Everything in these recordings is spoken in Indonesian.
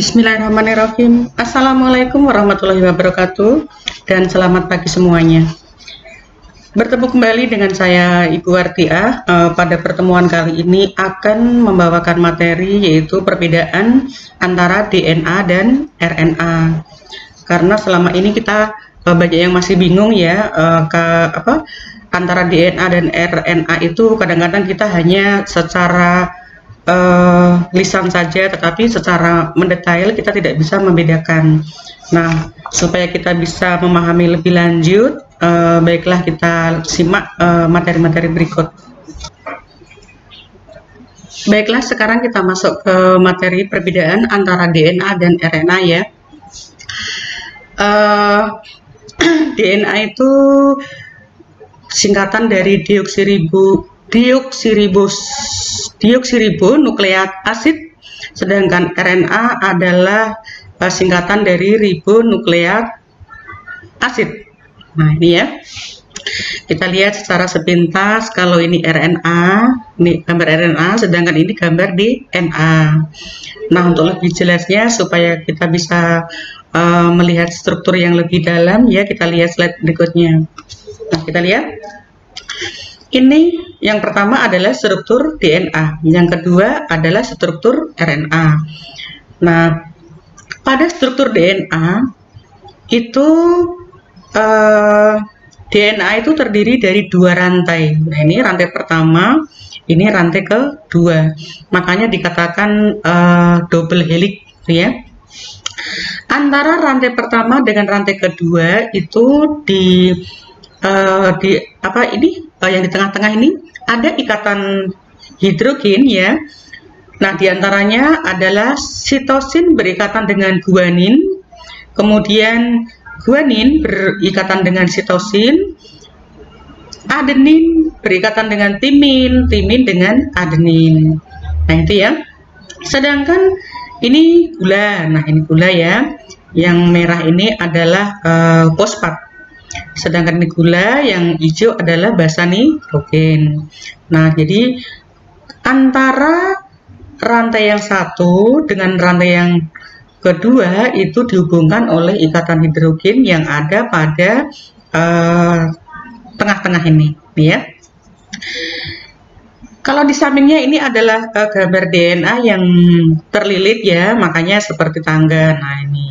Bismillahirrahmanirrahim. Assalamualaikum warahmatullahi wabarakatuh dan selamat pagi semuanya. Bertemu kembali dengan saya Ibu Wardiah. Pada pertemuan kali ini akan membawakan materi yaitu perbedaan antara DNA dan RNA. Karena selama ini kita banyak yang masih bingung ya antara DNA dan RNA itu kadang-kadang kita hanya secara lisan saja, tetapi secara mendetail kita tidak bisa membedakan. Nah, supaya kita bisa memahami lebih lanjut, baiklah kita simak materi-materi berikut. Baiklah, sekarang kita masuk ke materi perbedaan antara DNA dan RNA ya. DNA itu singkatan dari deoksiribonukleat asid, sedangkan RNA adalah singkatan dari ribonukleat asid. Nah, ini ya. Kita lihat secara sepintas, kalau ini RNA, ini gambar RNA, sedangkan ini gambar DNA. Nah, untuk lebih jelasnya supaya kita bisa melihat struktur yang lebih dalam ya, kita lihat slide berikutnya. Nah, kita lihat. Ini yang pertama adalah struktur DNA, yang kedua adalah struktur RNA. Nah, pada struktur DNA itu DNA itu terdiri dari dua rantai. Nah, ini rantai pertama, ini rantai kedua. Makanya dikatakan double helix, ya. Antara rantai pertama dengan rantai kedua itu yang di tengah-tengah ini ada ikatan hidrogen ya. Nah, diantaranya adalah sitosin berikatan dengan guanin, kemudian guanin berikatan dengan sitosin, adenin berikatan dengan timin, timin dengan adenin. Nah, itu ya. Sedangkan ini gula. Nah, ini gula ya. Yang merah ini adalah fosfat. Sedangkan ini gula, yang hijau adalah basa nitrogen. Nah, jadi antara rantai yang satu dengan rantai yang kedua itu dihubungkan oleh ikatan hidrogen yang ada pada tengah-tengah ini, ya. Kalau di sampingnya ini adalah gambar DNA yang terlilit ya, makanya seperti tangga. Nah, ini.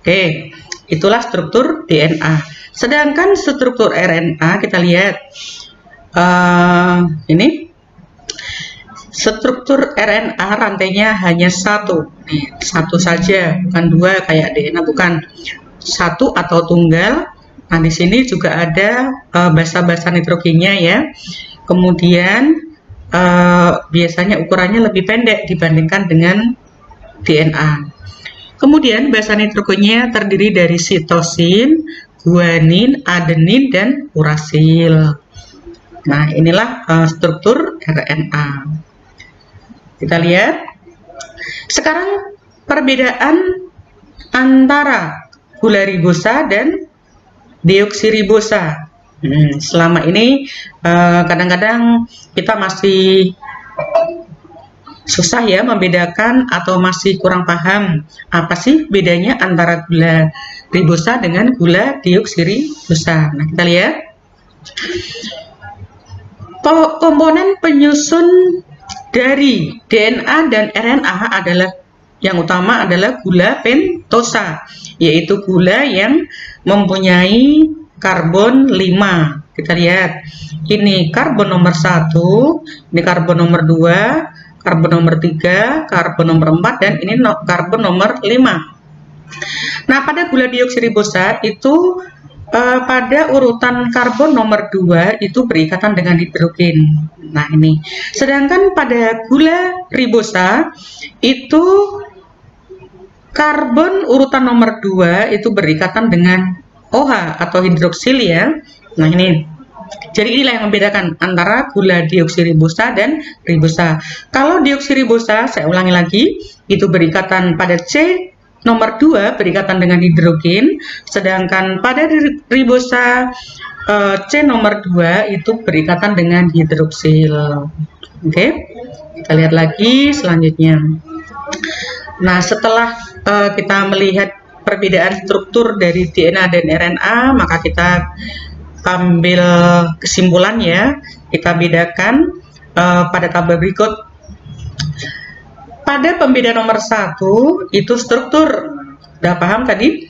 Oke. Itulah struktur DNA. Sedangkan struktur RNA kita lihat ini struktur RNA rantainya hanya satu, satu saja, bukan dua kayak DNA, bukan satu atau tunggal. Nah, di sini juga ada basa-basa nitrogennya ya. Kemudian biasanya ukurannya lebih pendek dibandingkan dengan DNA. Kemudian basa nitrogennya terdiri dari sitosin, guanin, adenin, dan urasil. Nah, inilah struktur RNA. Kita lihat. Sekarang perbedaan antara gula ribosa dan deoksiribosa. Selama ini kadang-kadang kita masih susah ya membedakan atau masih kurang paham apa sih bedanya antara gula ribosa dengan gula deoksiribosa. Nah, kita lihat komponen penyusun dari DNA dan RNA adalah yang utama adalah gula pentosa, yaitu gula yang mempunyai karbon 5. Kita lihat ini karbon nomor 1, ini karbon nomor 2, karbon nomor 3, karbon nomor 4, dan ini karbon nomor 5. Nah, pada gula deoksiribosa itu pada urutan karbon nomor 2 itu berikatan dengan hidrogen. Nah, ini. Sedangkan pada gula ribosa itu karbon urutan nomor 2 itu berikatan dengan OH atau hidroksil ya. Nah, ini. Jadi inilah yang membedakan antara gula deoksiribosa dan ribosa. Kalau deoksiribosa, saya ulangi lagi, itu berikatan pada C nomor 2 berikatan dengan hidrogen, sedangkan pada ribosa C nomor 2 itu berikatan dengan hidroksil. Oke, kita lihat lagi selanjutnya. Nah, setelah kita melihat perbedaan struktur dari DNA dan RNA, maka kita ambil kesimpulan ya. Kita bedakan pada tabel berikut. Pada pembedaan nomor 1 itu struktur, udah paham tadi?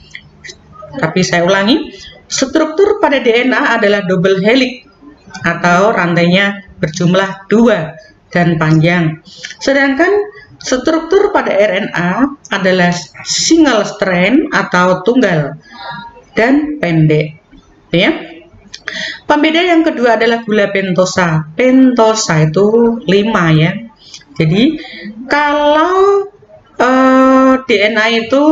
Tapi saya ulangi, struktur pada DNA adalah double helix atau rantainya berjumlah 2 dan panjang. Sedangkan struktur pada RNA adalah single strand atau tunggal dan pendek. Ya. Pembeda yang kedua adalah gula pentosa. Pentosa itu 5 ya. Jadi kalau DNA itu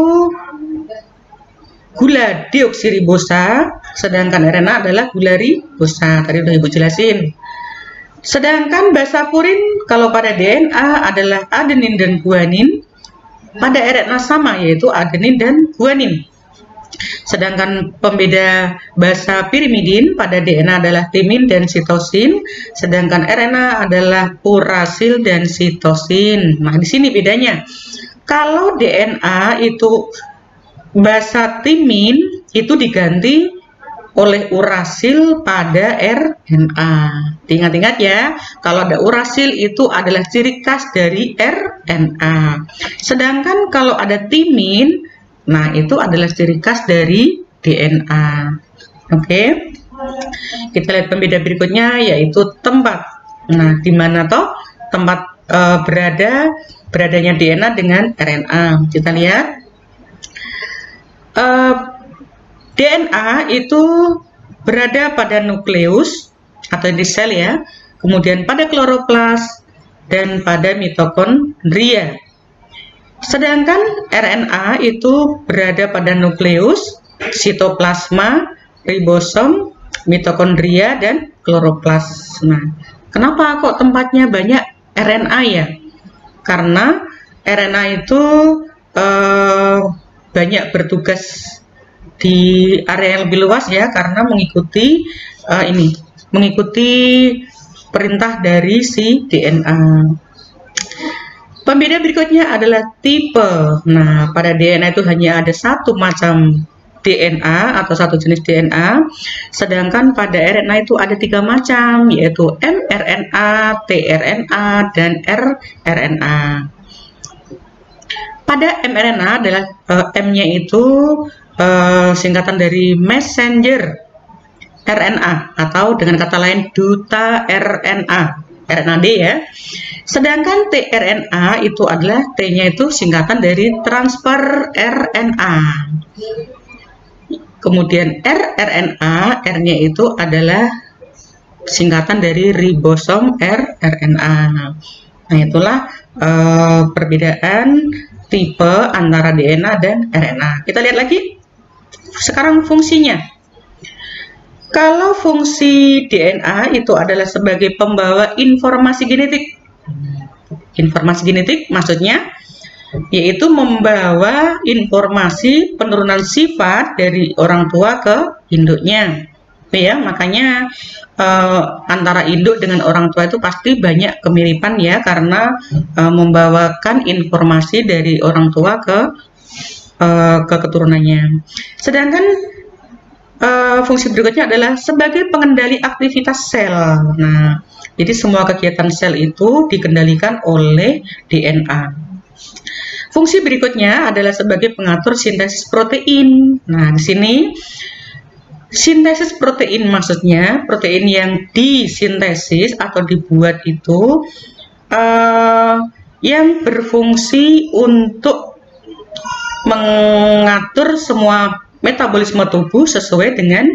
gula deoksiribosa, sedangkan RNA adalah gula ribosa. Tadi udah Ibu jelasin. Sedangkan basa purin kalau pada DNA adalah adenin dan guanin, pada RNA sama yaitu adenin dan guanin. Sedangkan pembeda basa pirimidin pada DNA adalah timin dan sitosin, sedangkan RNA adalah urasil dan sitosin. Nah, di sini bedanya. Kalau DNA itu basa timin itu diganti oleh urasil pada RNA. Ingat-ingat ya, kalau ada urasil itu adalah ciri khas dari RNA. Sedangkan kalau ada timin, nah itu adalah ciri khas dari DNA. Oke. Kita lihat pembeda berikutnya yaitu tempat. Nah, di mana toh tempat beradanya DNA dengan RNA? Kita lihat. DNA itu berada pada nukleus atau di sel ya, kemudian pada kloroplas dan pada mitokondria. Sedangkan RNA itu berada pada nukleus, sitoplasma, ribosom, mitokondria dan kloroplas. Nah, kenapa kok tempatnya banyak RNA ya? Karena RNA itu banyak bertugas di area yang lebih luas ya, karena mengikuti perintah dari si DNA. Pembeda berikutnya adalah tipe. Nah, pada DNA itu hanya ada satu macam DNA atau satu jenis DNA, sedangkan pada RNA itu ada 3 macam, yaitu mRNA, tRNA, dan rRNA. Pada mRNA adalah M-nya itu singkatan dari messenger RNA atau dengan kata lain duta RNA, RNAD ya. Sedangkan tRNA itu adalah T-nya itu singkatan dari transfer RNA. Kemudian rRNA, R-nya itu adalah singkatan dari ribosom rRNA. Nah, itulah perbedaan tipe antara DNA dan RNA. Kita lihat lagi. Sekarang fungsinya. Kalau fungsi DNA itu adalah sebagai pembawa informasi genetik. Informasi genetik maksudnya yaitu membawa informasi penurunan sifat dari orang tua ke induknya. Ya, makanya antara induk dengan orang tua itu pasti banyak kemiripan ya, karena membawakan informasi dari orang tua ke keturunannya. Sedangkan fungsi berikutnya adalah sebagai pengendali aktivitas sel. Nah, jadi semua kegiatan sel itu dikendalikan oleh DNA. Fungsi berikutnya adalah sebagai pengatur sintesis protein. Nah, di sini sintesis protein maksudnya protein yang disintesis atau dibuat itu yang berfungsi untuk mengatur semua metabolisme tubuh sesuai dengan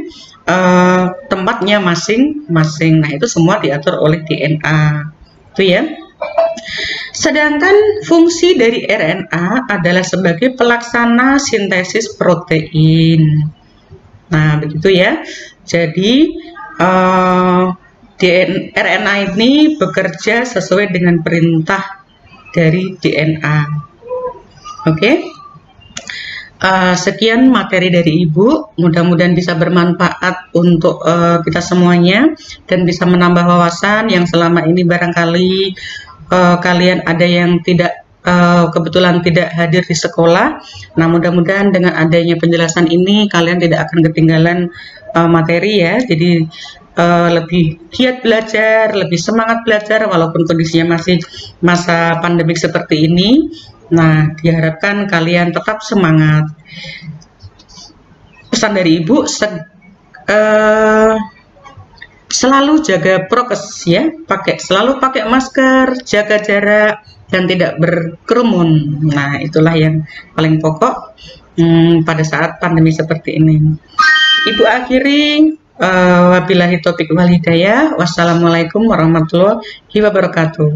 tempatnya masing-masing. Nah, itu semua diatur oleh DNA. Itu ya. Sedangkan fungsi dari RNA adalah sebagai pelaksana sintesis protein. Nah, begitu ya. Jadi RNA ini bekerja sesuai dengan perintah dari DNA. Oke. Sekian materi dari Ibu, mudah-mudahan bisa bermanfaat untuk kita semuanya dan bisa menambah wawasan yang selama ini barangkali kalian ada yang tidak kebetulan tidak hadir di sekolah. Nah, mudah-mudahan dengan adanya penjelasan ini kalian tidak akan ketinggalan materi ya. Jadi lebih giat belajar, lebih semangat belajar walaupun kondisinya masih masa pandemik seperti ini. Nah, diharapkan kalian tetap semangat. Pesan dari Ibu, selalu jaga prokes ya, selalu pakai masker, jaga jarak, dan tidak berkerumun. Nah, itulah yang paling pokok pada saat pandemi seperti ini. Ibu akhiri, wabillahi taufiq wal hidayah. Wassalamualaikum warahmatullahi wabarakatuh.